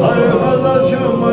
Ay halacım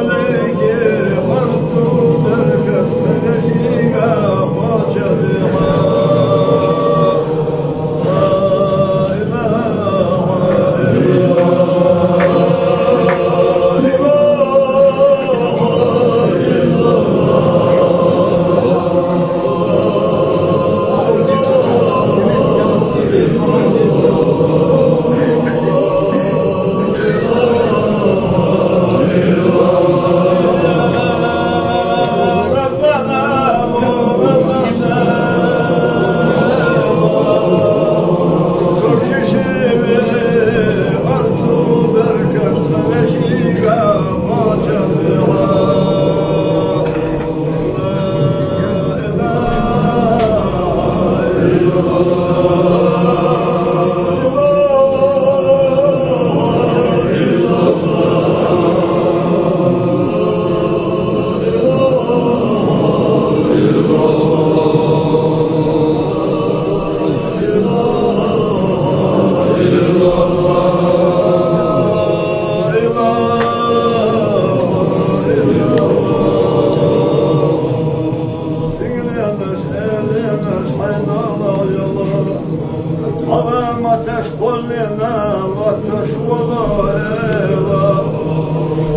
ما تشكل لنا وتشوض إلى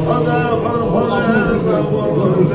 هذا فرحنا والرجل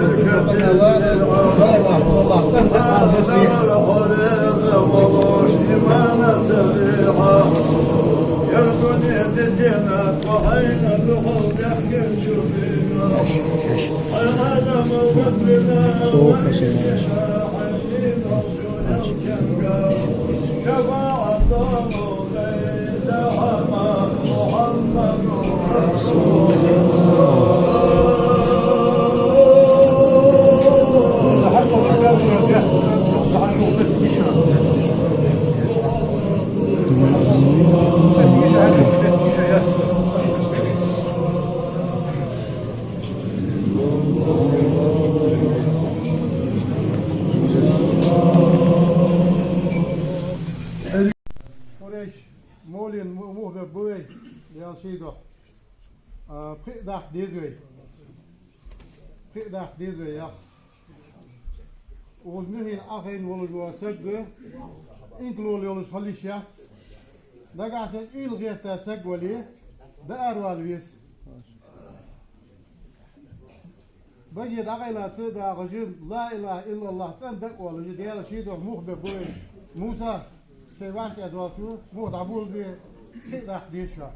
Molin moeder boei, ja zie je dag deze week, ja. Ons nu in 18 willen we zeggen, enkele jongens halishat, dan gaat het heel recht zeggen de arwalwies. بجي دعينا سيدا رجل لا إله إلا الله صندق ولا جدير شيء ده مخبر بوي موسى شيء واحد أدواتو مو دعبول بي كده ديشة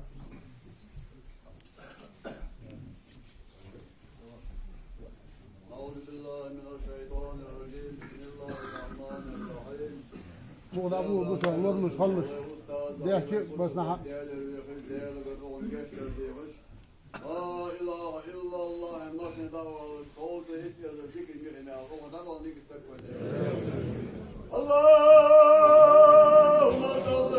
أعوذ بالله من الشيطان الرجيم بسم الله الرحمن الرحيم مو دعبول بس الله مش خلص ده شيء بس نحب لا إله إلا الله نحن دعوة الصوت إتيا الذكر مغنى وغدر ونيك التكوين اللهم صل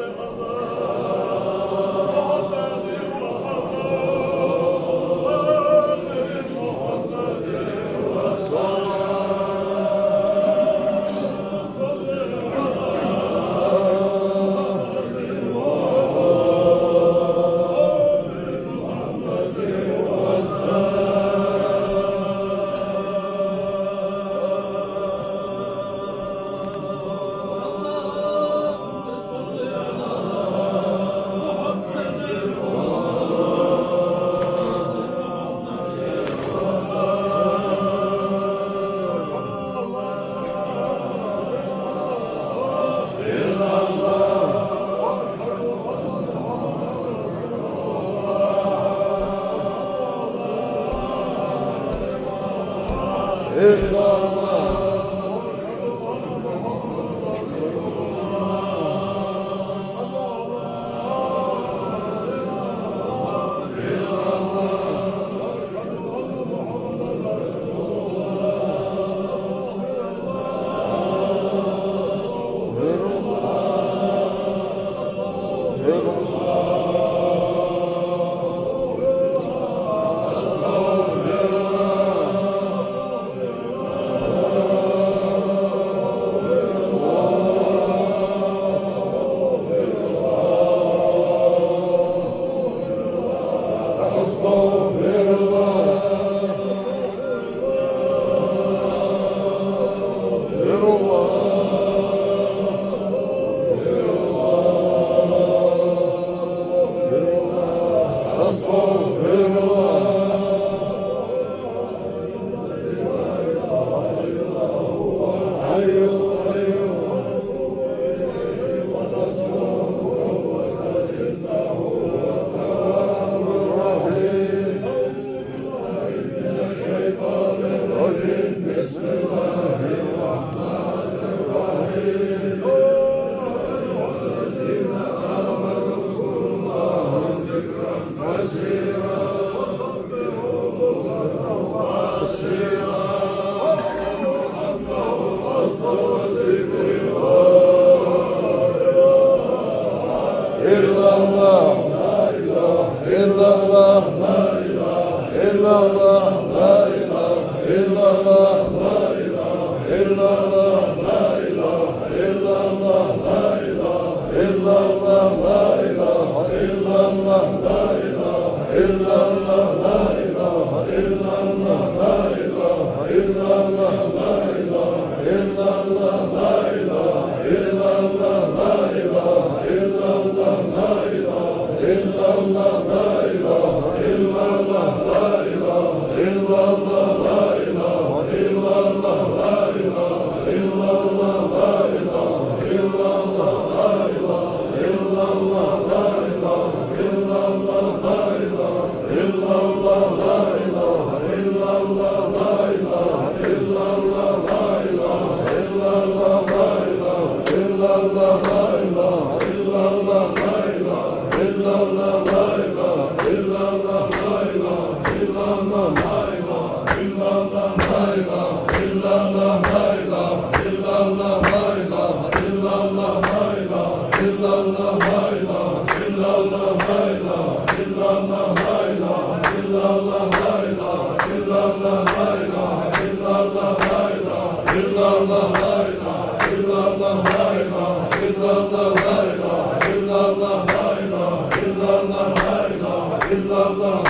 إلا الله illallah,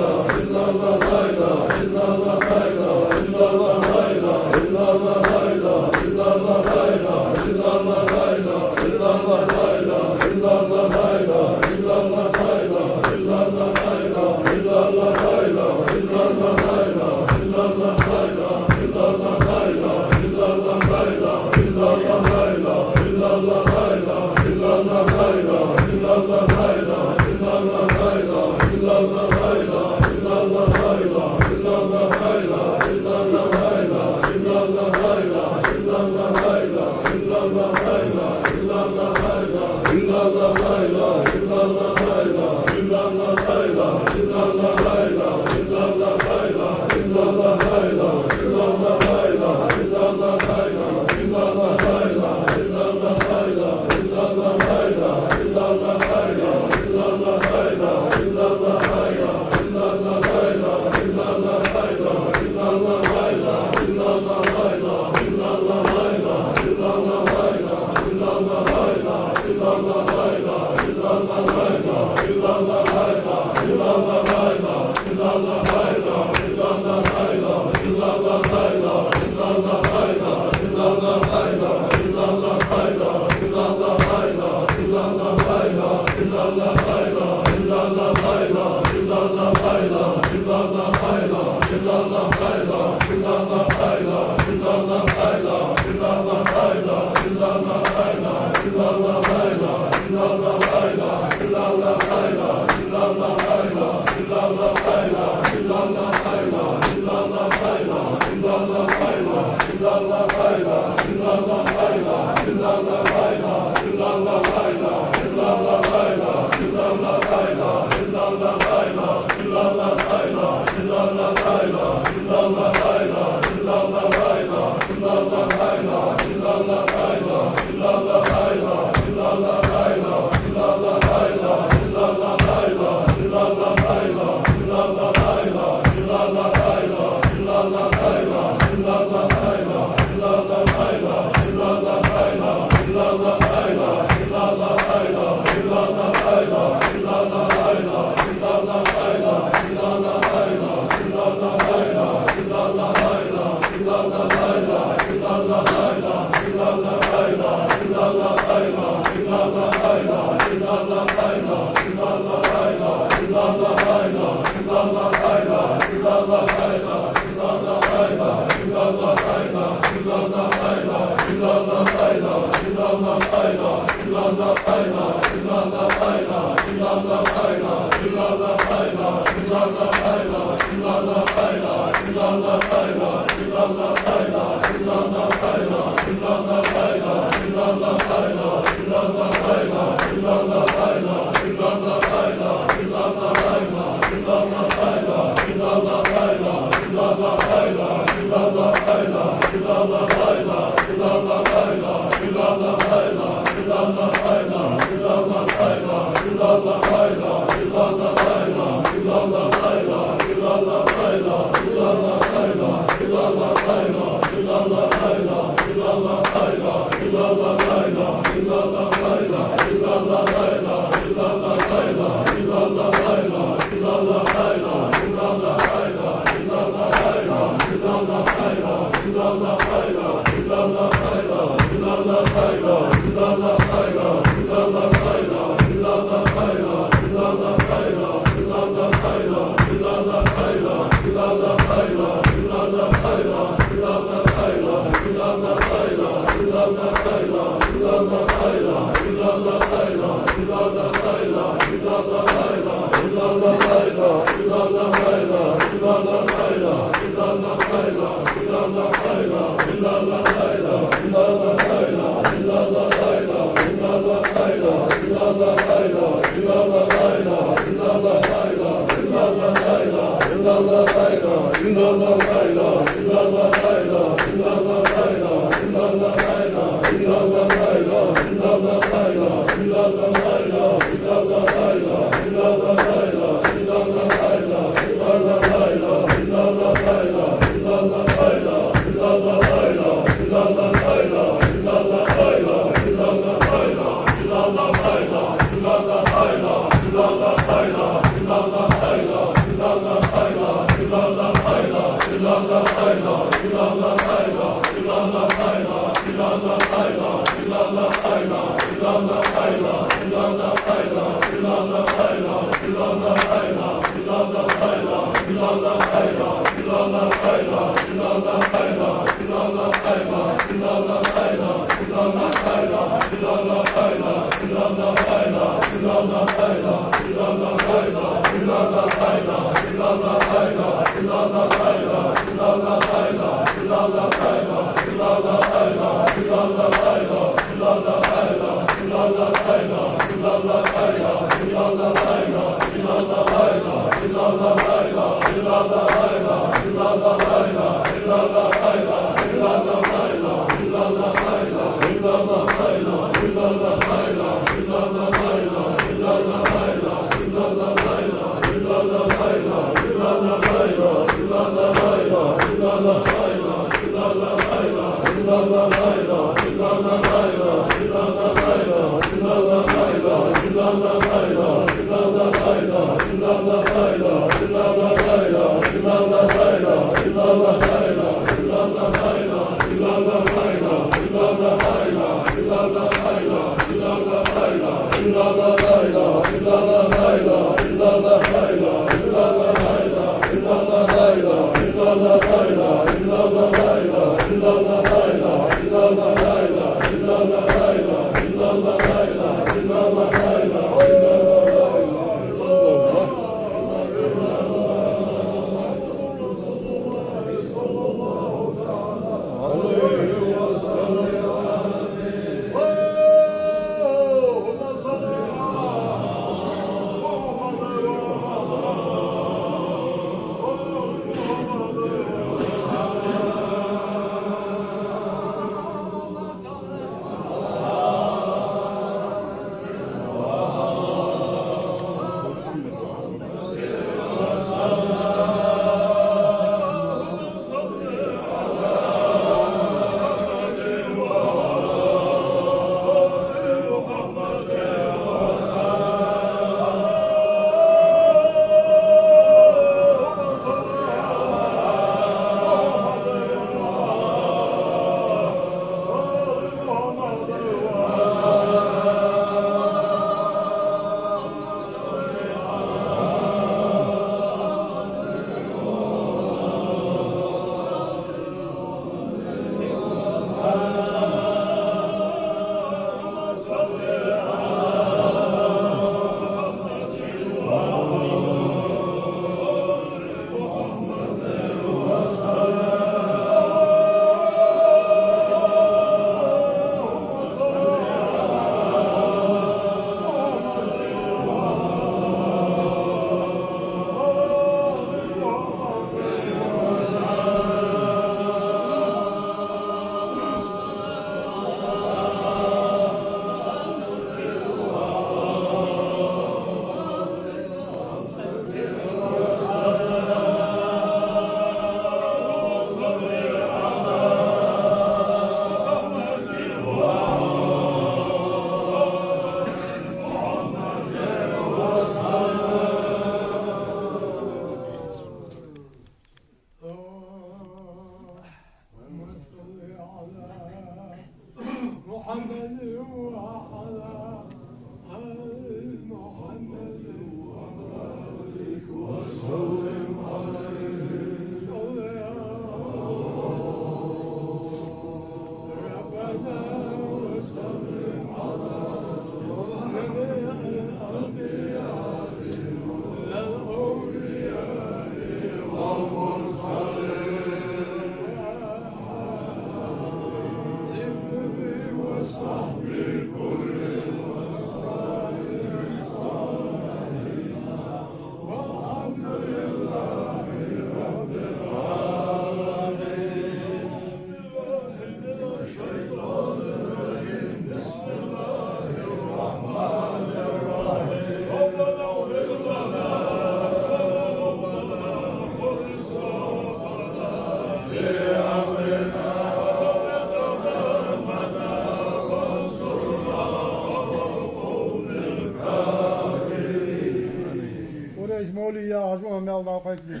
خيط لي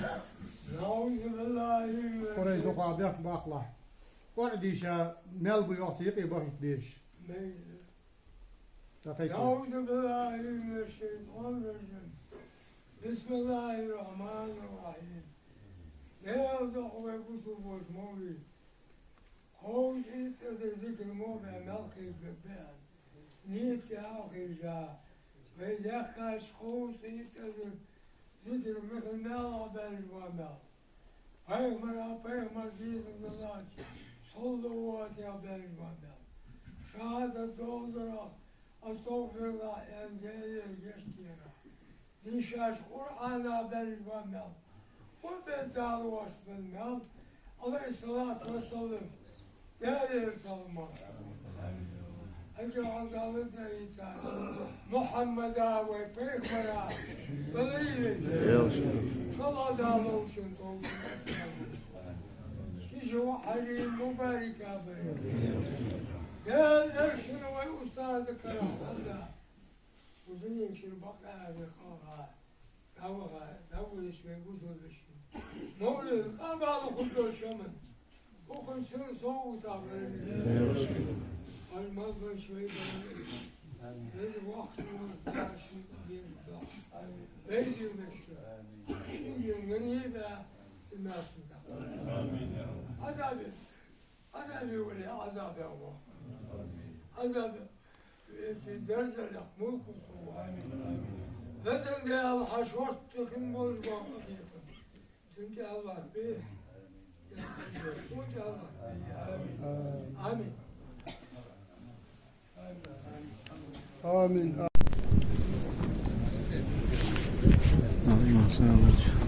نعوذ بالله من قري دقا بيخ باقلا قرديشا نلبو يعطيقي بخت ديش نعوذ بالله من الشيطان الرجيم بسم الله الرحمن الرحيم لا دعوة كتب وشمولي خوش إستاذ ذكر موضع ملقي ببان نيت أخي جاء وإذا خاش خوش إستاذ ذكر مثل مال عبال ومال پیغمبر جیسم الله صلوات عبال ومال شهادة دوزرا أستغفر الله أنجيل يشتيرا نشاش قرآن عبال ومال وبدال وصف المال عليه الصلاة والسلام دار السلام أجل عزالة إيتاش محمد آوي بيخبرا بليلي صلاة علوشن يجوا حريم مبارك أبي قال ارشن وأستاذ كرام الله وزنين شربقها بخاها داول شوي قدر بشي مولد قابل خدو الشمن وخن سر صوت عبرين المضى شوي هذا وقت وقاشي ينفع هذه المشكلة شيء غريبة الناس عذابي ولا عذاب الله عذاب في درجة يحملكم صواب مثل قال حشوت تخمر الواقعية سنت الله به سنت الله آمين آمين اللهم صل على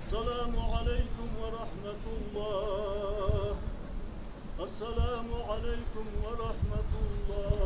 السلام عليكم ورحمة الله. السلام عليكم ورحمة الله.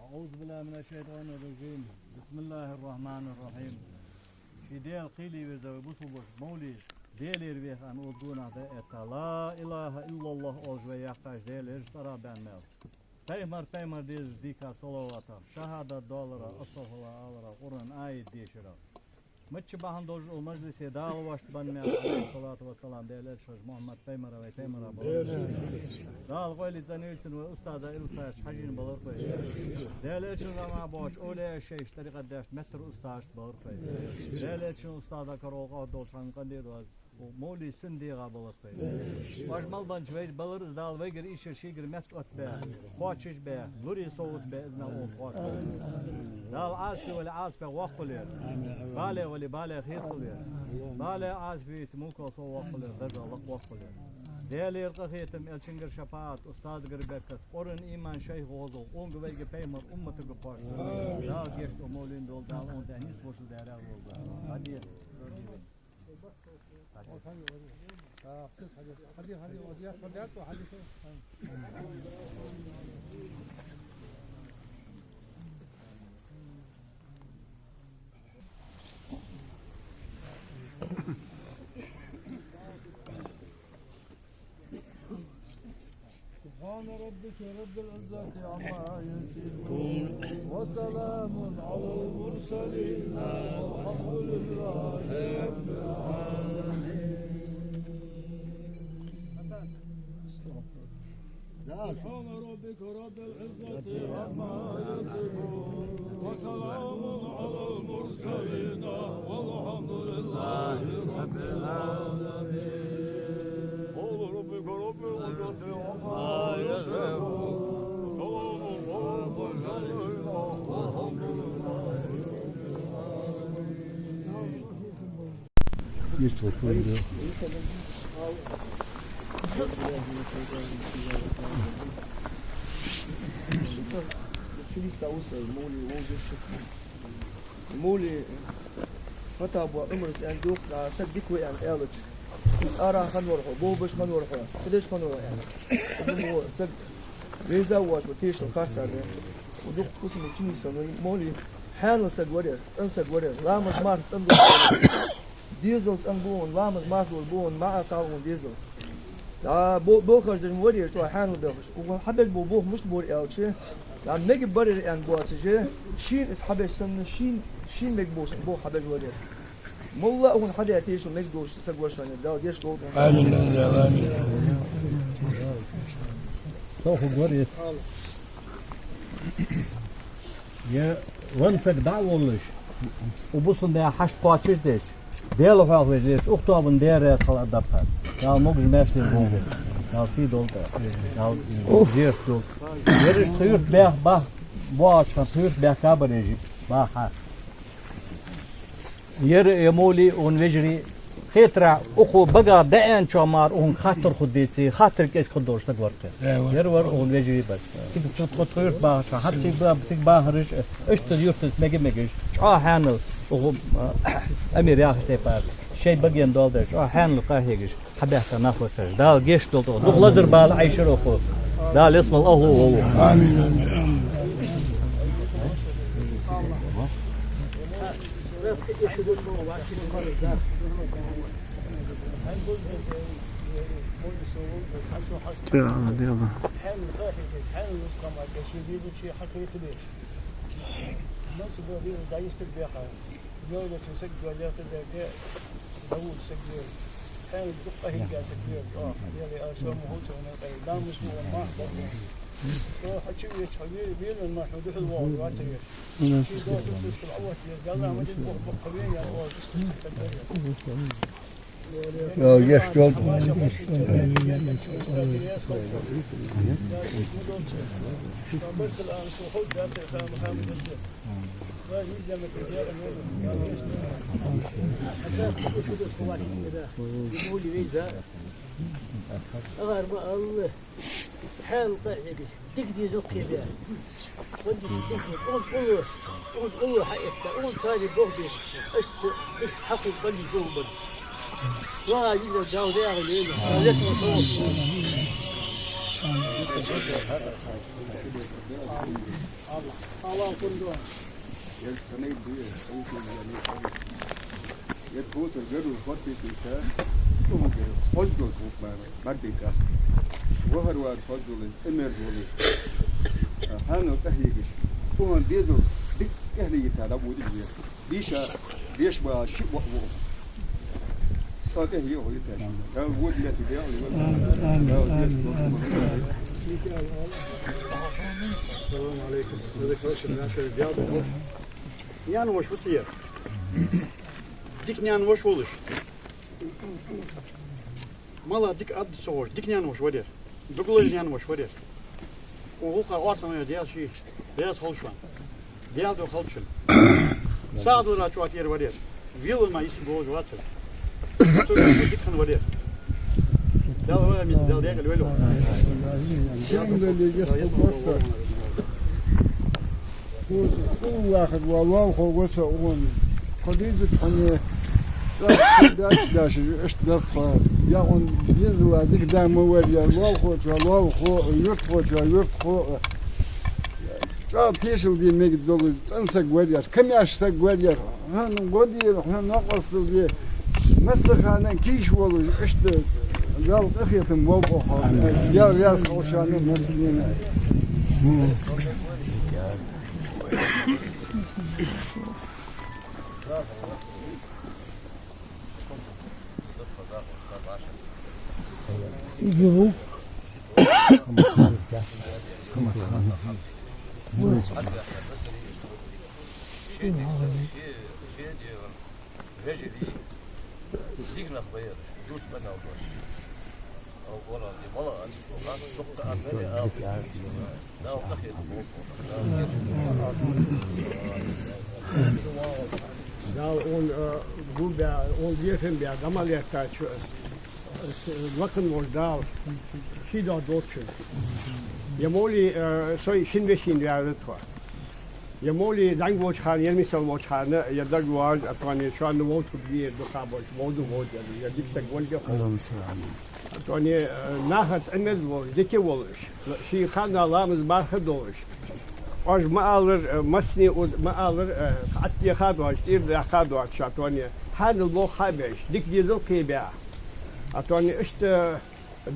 أعوذ بالله من الشيطان الرجيم بسم الله الرحمن الرحيم في ديال قيلي وزوي بصبوش موليش ديلير بيخ أن أدونا دائتا لا إله إلا الله أوجوي يحتاج ديلير اشترى بان ميل Peymar diz dika salavata şahada dolara asafala alara Kur'an ayet dişira Mıçı bahan doj o meclise dağlı başt ban me salatu ve selam değerler şoj Muhammed Peymar'a ve Peymar'a dağlı koyli zanilsin ve ustada ilsaş hacin balır koy değerler şoj ama boş öyle şey işleri kadar metr ustaş balır koy değerler şoj ustada karoğa dolşan kandir vaz مولي سندي غابلتي واش مالبان جويد بلرز دال ويجر ايش شيجر مسقط به خواتش به لوري صوت باذن الله خوات دال عاسبي ولا عاسبي وقلير بالي ولا بالي خيصلير بالي عاسبي تموكو صو وقلير درجه وقلير ديالير قخيتم الشنجر شفاعت استاذ غربكت قرن ايمان شيخ غوزو اون ويجر بيمر امته قفاش دال جيشت مولين دول دال اون دانيس وش دارا هادي سبحان ربك رب العزة عما يصفون وسلام على المرسلين والحمد لله رب العالمين. سبحان ربك رب العزة عما يصفون وسلام على المرسلين والحمد لله رب العالمين. ربك رب العزة عما يصفون وسلام على المرسلين والحمد لله. مولي خطاب وعمر أن دوقنا صدق ويان إلج أرى خنورحو بوبش خنورحو قديش خنورحو يعني هو صدق بيزوج وتيش الخارج عليه ودوق قسم الجنس مولي حال صدق ورير صدق ورير لامز مار صدق ديزل صنبون لامز مار بون مع قاون ديزل لا بو خرج ورير تو حال دوش وحبل بوبوه مش بور إلج يعني نجيب برر يعني بواتجه شين اسحبش سن شين مقبوش بو حبل ورير مولى أون حدا يتيش ومقدوش سقوش عن الدال ديش قول آمين آمين. سوف قريت يا ونفق دعوة لش وبصن ده حش قاتش ديش ديالو فاق ديش اختو ابن دير خلاص دبر يا موج ماشي بون يا في دول يا دير دول يرش تيوت باه با واش كان تيوت باه كابريجي باها ير يمولي ونجري خيترع اخو بقى دقن شمار اون خاطر خديتي خاطر كيش خدوش تقورته يرور اون وجري بس كيف تخطير با حتى بتك باهرش ايش تدير مجيش حانل اخو امير يا اختي بار شيء بقي ندول ده حانل قاهيش حبيت ناخذ دا جيش دول لزر بال عيشر اخو دا اسم الله هو امين يا شتول أغرب الله حال قاعد تقدي زقي ده ودي تقدي قول حقيقة قول ثاني بوحدي أشت حقي قلبي جوبر وهذه الجو ده غليل ليش ما صوت الله كله يتفوت الجرو الخطي في الشارع فضل مردك وهر وار فضل امر ولي هانو تهيجش فون ديزو ديك اهلي يتعلم ودي ديشا ديش با شيء وقو تاته هي هو يتعلم قال ود لا تبيع السلام عليكم هذا كويس من عشر رجال يعني وش وصير ديك نيان وش ولش مالا ديك عد صور ديك نيان وش ودير بقول نيان وش ودير وهو قارص ما ديال شيء ديال خلشان ديال دو خلشان ساعد ولا شو أتير ودير ويل ما يسمعوا واتر ديك كان ودير ديال هو من ديال ديال الولو اللي يسقط مصر كل واحد والله هو وسعون قديزة حني داش اشتغلت ياون يزلا ديك دام وريا الله خو يرت جا تيشل دي ميك دول تنسق وريا كم ياشسق وريا هن قدير هن نقص دي مسخانه كيش ولو اشت قال اخيتم موقع يا رياس خوشان مسلمين يجيبوك Dal on guba on diefen bia ameliyatta bakın dal şida dokçun. Yamoli soy şinveşin diyaret var. Yamoli dangvoç khan yermisal voç khan ya dagwaj atani şu anda voç bir dokabol vodu voç ya diptek volga. Atani nahat enel voç dike volş. Şi khan alamız barxı dolş. Oż ma alır masni ma alır atya khadwaç ir khadwaç atani hanıl lo khabeş dik dizil qiba. Atani işte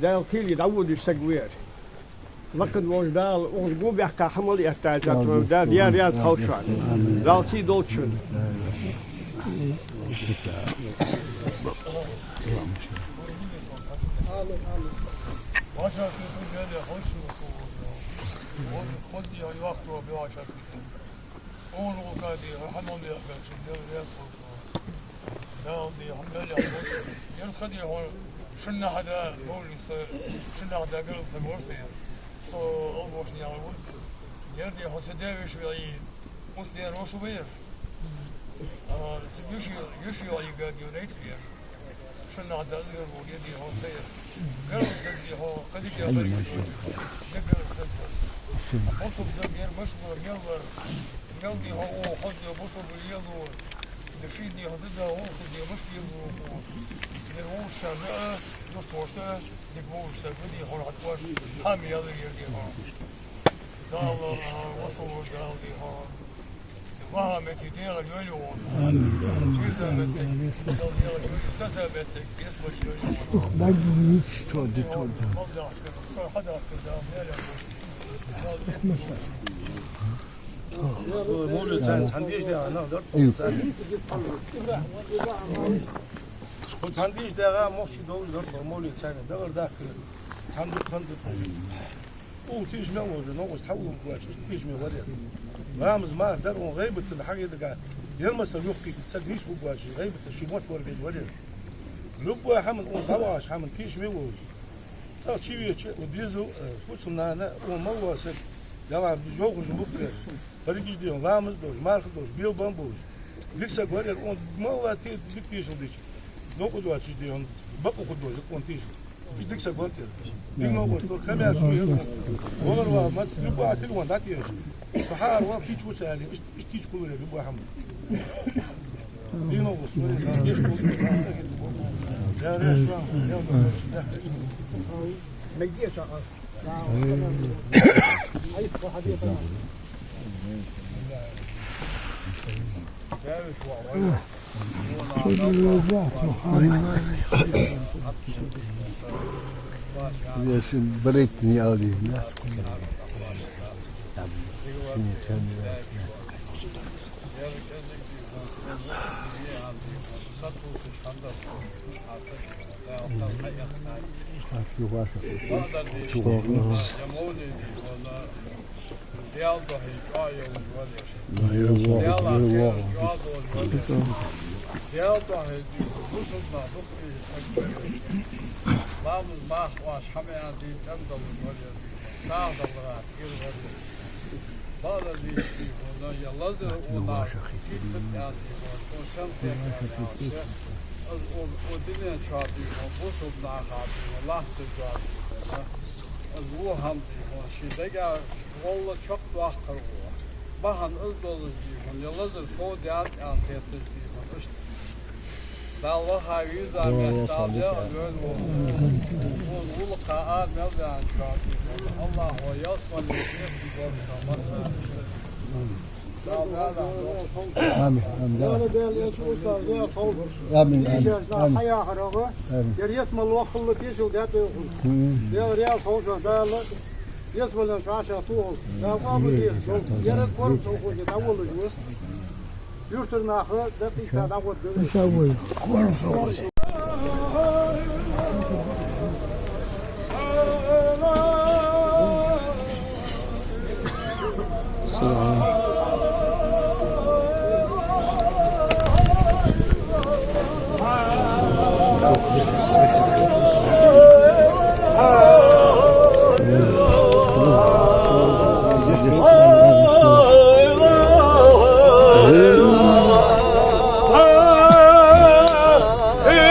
dal kili davud isagwir. لكن وجدال وجبوا بيحكي حمل يحتاج ده ديار ياز خلشان دالسي دولشون اونو قادي حنون يا باش ندير ياسو ناضي حمل يا يرخدي هون شنا هذا مولي شنا هذا قلب سمورتي سو أول يا ولد يردي هو سداوي شوي مستي روشو بير يشي يقعد يونيتي شنا هذا اللي هو يدي هو خير قلب سدي هو قديك يا غريب يقلب سدي بصب زبير مشمر يلور يلدي هو حد بصب اليلور نشيدني هذا هو خدي مش يلور هو الشماء يطوشته يقول سبدي هو عطوش حامي هذا يدي هو قال وصلوا قال لي هو فهمت يدير اليوليون جزمتك قال لي استسبتك اسم اليوليون ما تودي شو حدا قدام مولد عنديش ده انا قدرت كنت عنديش ده مش دول قدرت مولد ثاني ده غير ده صندوق وتيجي نوز نوز تحول كواش تيجي من ورا رامز ما دروا غيبة الحاجة اللي قاعد يلمس اليوكي تسديش كواش غيبة الشيمات ورا بيج ورا لبوا حمل وضواش حمل تيجي ميوز صار شيء وبيزو وصلنا أنا وموضوع سد جماعة بيجوا نبكر فريقي ديهم رامز دوش مارك دوش بيل بامبوش ليكسا ورا اون موضوع تي بيجوا ديش نوكو دوش ديهم بقوا خدوش اون تيجي مش ديك سكوت ديك نو قلت كم يا شويه والله ما تسلبوا عتل وان داتي صحار ولا كيتش وسالي ايش تيجي كل اللي بيبغى حمد ديك نو قلت ايش يا ريش ما يجيش Yasin bıraktın alayım ya. Vamos mais was xamayaan die tantal wada taada wada kil wada bala di wada ya lazer wada kit ya o shan ya o dinle çarptı o bozuldu nahat Allah tezgah o ham o şeyde ya valla çok vakır o bahan öz dolu di ya lazer so da antettir di Allah hayır zahmet dalya öl o qaat mevdan çarptı Allah o yasmal Amin. Amin. Amin. حياة خرقة يسمى الوقت اللي تيجي وقاته يا ريال صوصة دالة يسمى الشاشة طول يا قابل يرد قرب سوق يتعول الجوز يرتنا آخر دقيقة تعود Sağ ol. Hey!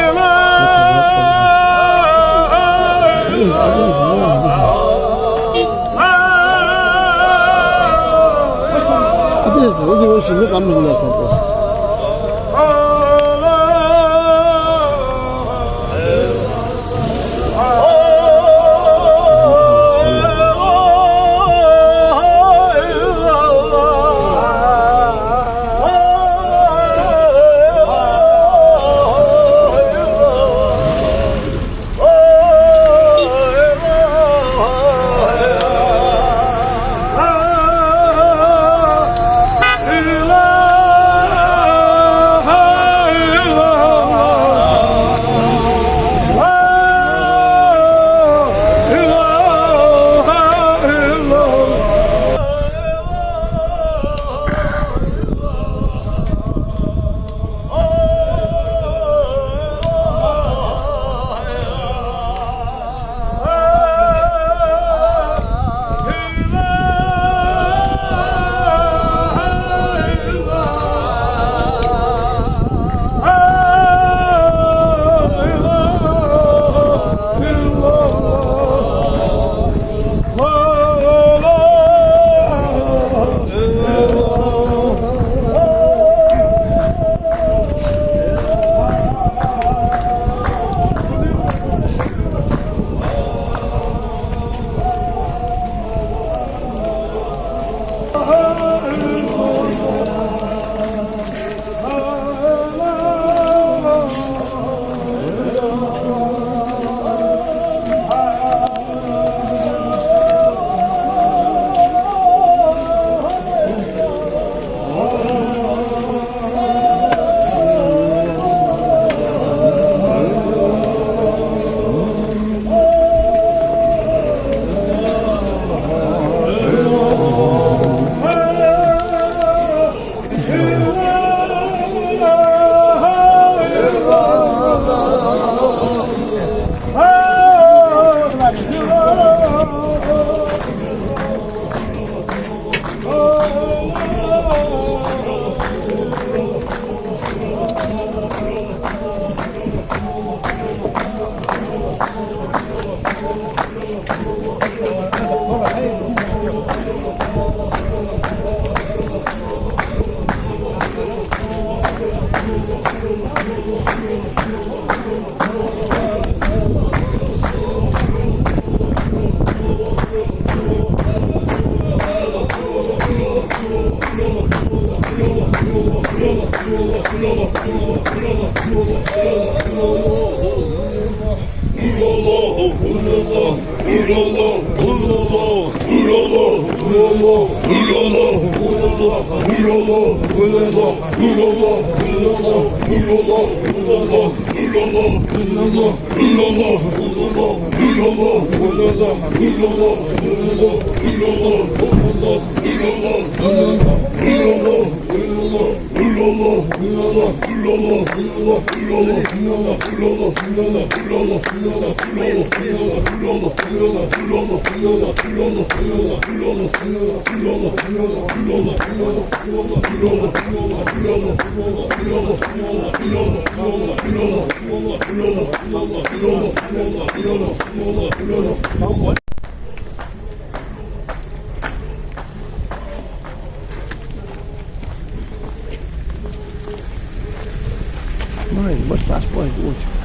Mãe, mostra as porras do último.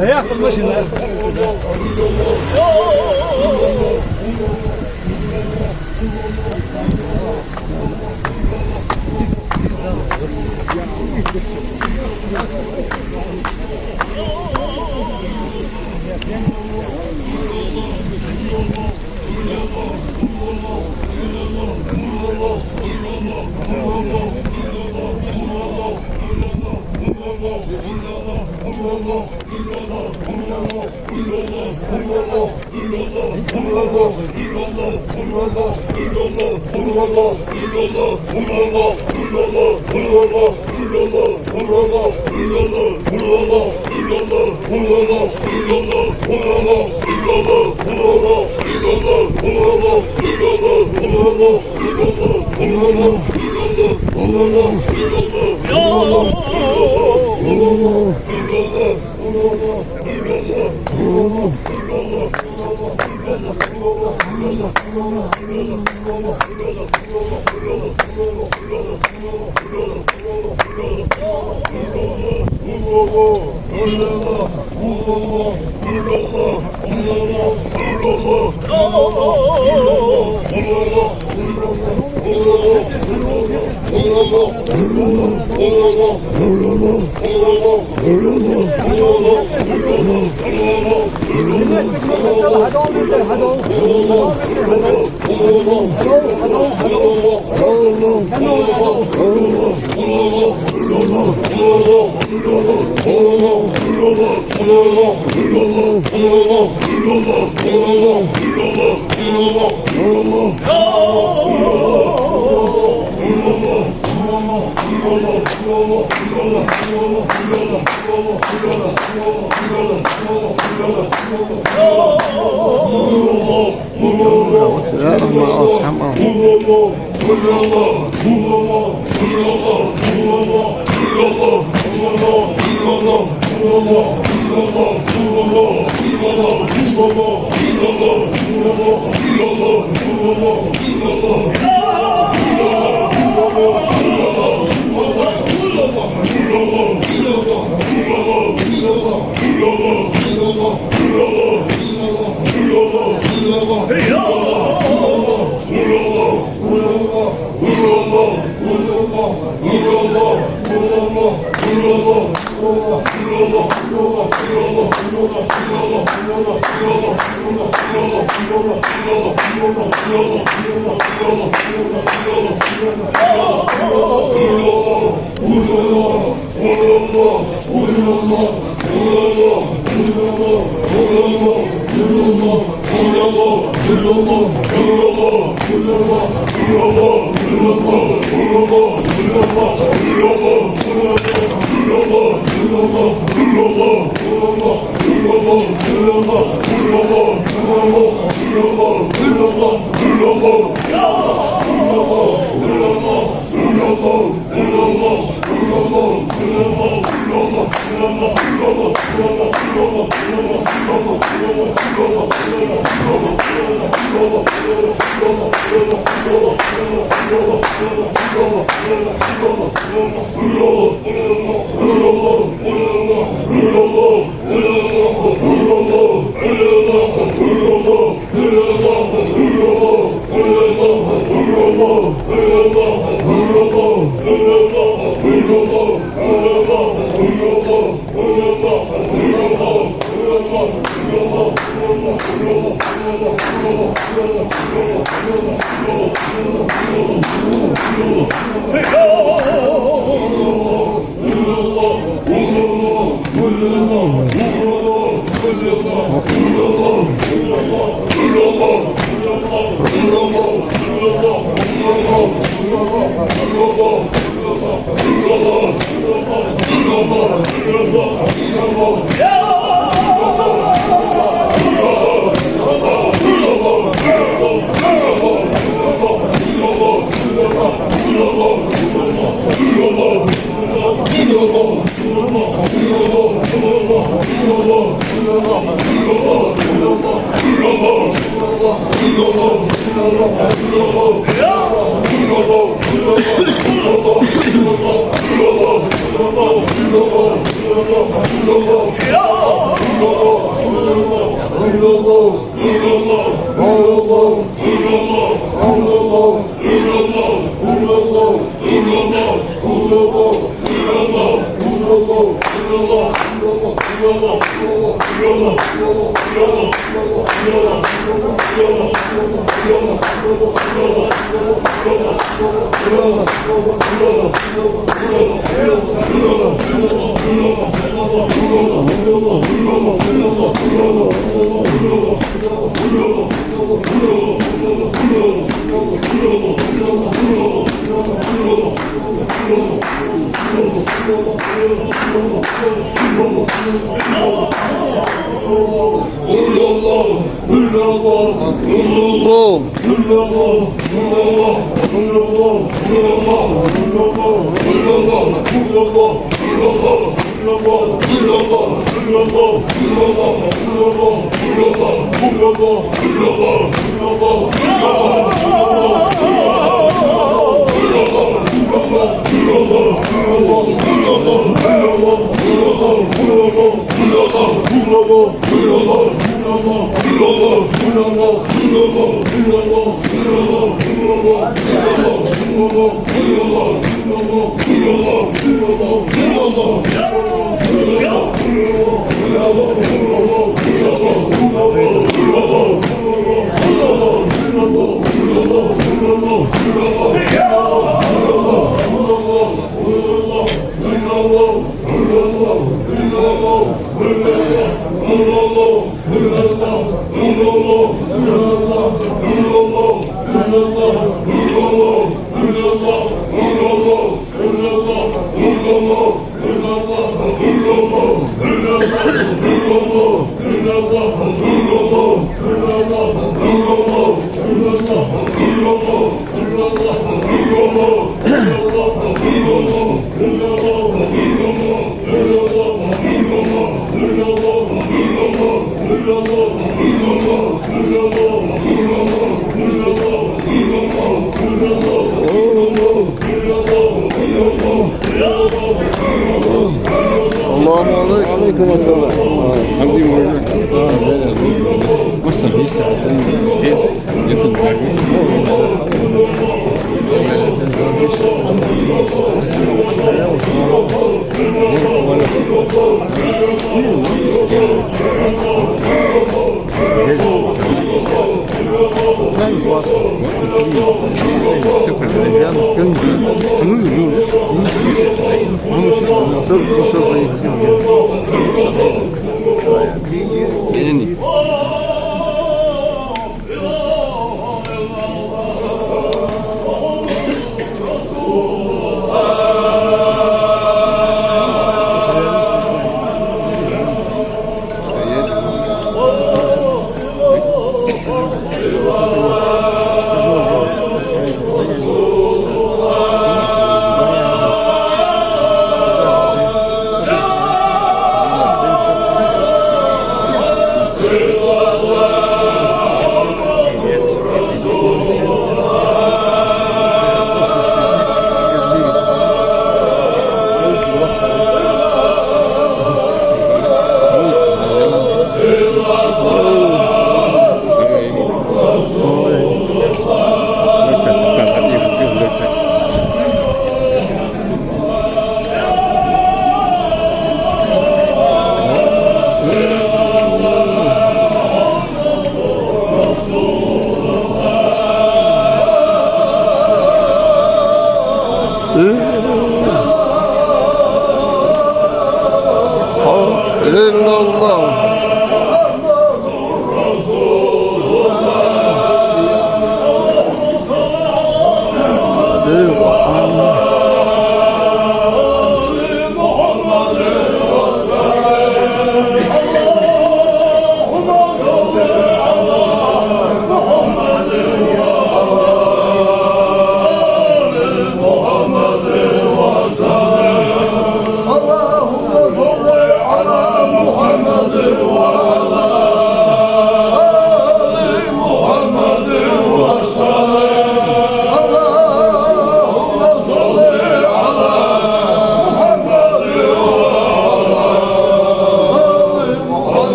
هياخد المشي ده.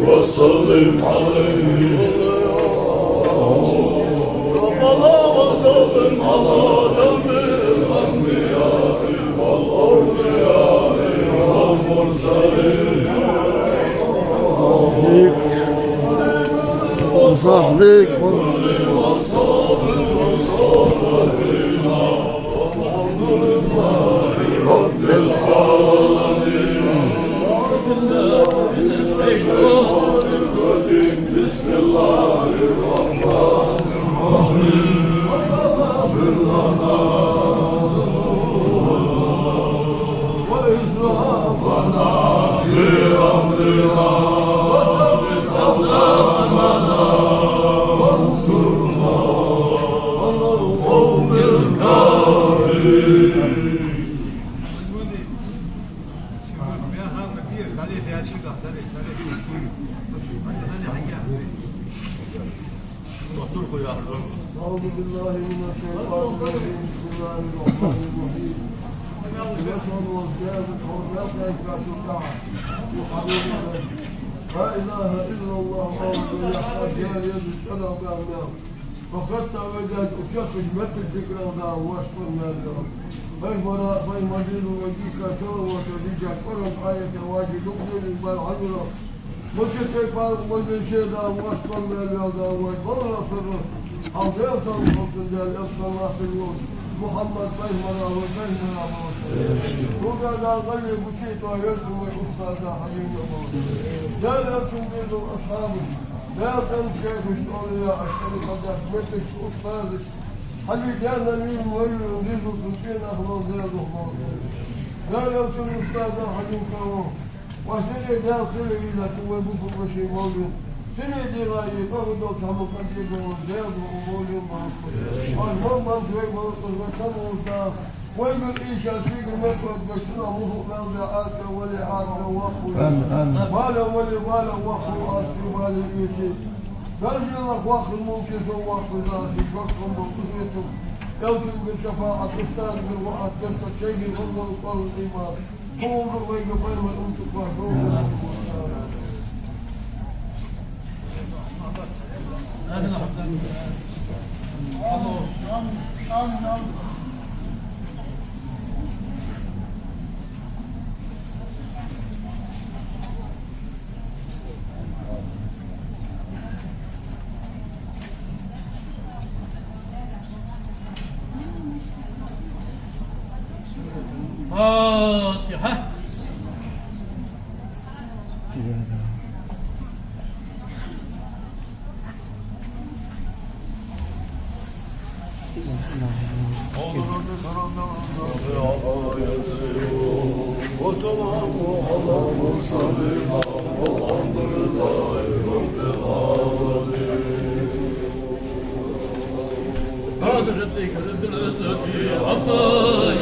وسلم عليه ربنا وسلم على جميع الأنبياء والأولياء والمرسلين وصحبك رب العالمين بسم الله الرحمن الرحيم اغفر لنا وإسرافنا في أمرنا وثبت أقدامنا وانصرنا على القوم الكافرين. أعوذ بالله من الشيطان الرجيم بسم الله الرحمن الرحيم الوصل والزاد والرفع والسكع وحبيب الله لا إله إلا الله موت يحتاج يد السنة بأغنام فقدت وجدت أشخص مثل ذكر الله واشكر نادر في مدينة وجيك سوى وتديك قرن آية واجد نقل البال عدلا مجتك فارق مجل شيدا واشكر نادر وجبرنا سر حضير صلى الله عليه وسلم محمد فهمنا وفهمنا وقال غير بشيط ويرسم أستاذ حبيب الله لا تنبيذ أصحابه لا تنسى بشتولي أشتري قد أحمتش أستاذش حبيب جانا من مولي ونزل سنتين أخلال زياد أخلال لا تنسى أستاذ حبيب كرام وسنة داخل إلى توابوك وشي مولي سنة دي غاية فهدو سامو كنتي قول زياد ومولي ومعصر المهم شوي مرسل وشمو أستاذ ويقول إيشا سيق المسود بشنا مهو موضعات ولي عاد وخو مالا ولي مالا وخو أصلي مالي إيشي برجي لك وخو الممكن وخو ذاتي فقم بقضيتم يوتن بالشفاعة أستاذ بالوقت كنت شيء غضو القرن الإيمان هو رؤيك بين الأنتم فهدوه فاتحة وسلام على المرسلين والحمد لله رب العالمين. هذا ربك رب العزة عما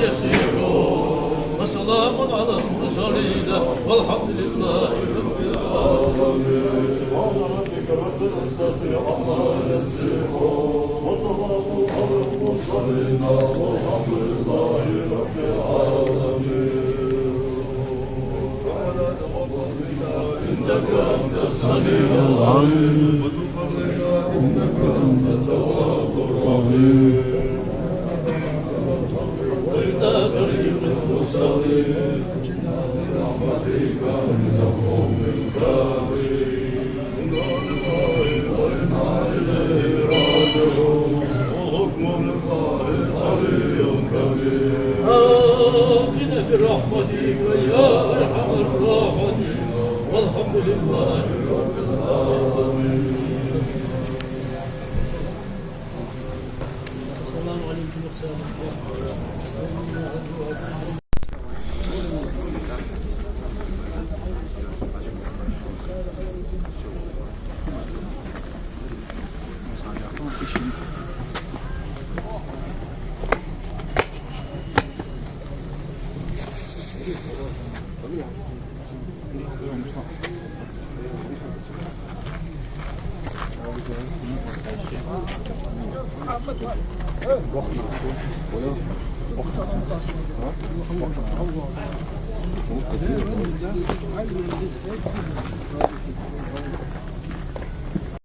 يصفون وسلام على المرسلين والحمد لله رب العالمين. هذا ربك رب العزة عما يصفون وسلام على المرسلين والحمد لله رب العالمين. إنك أنت السميع العليم وتب علينا إنك أنت التواب الرحيم. وإذا كريم المرسلين برحمتك من القوم الكافرين. وإنا إليه راجعون وحكم لله العلي الكبير. آمين برحمتك يا أرحم الراحمين والحمد لله رب العالمين. السلام عليكم وقت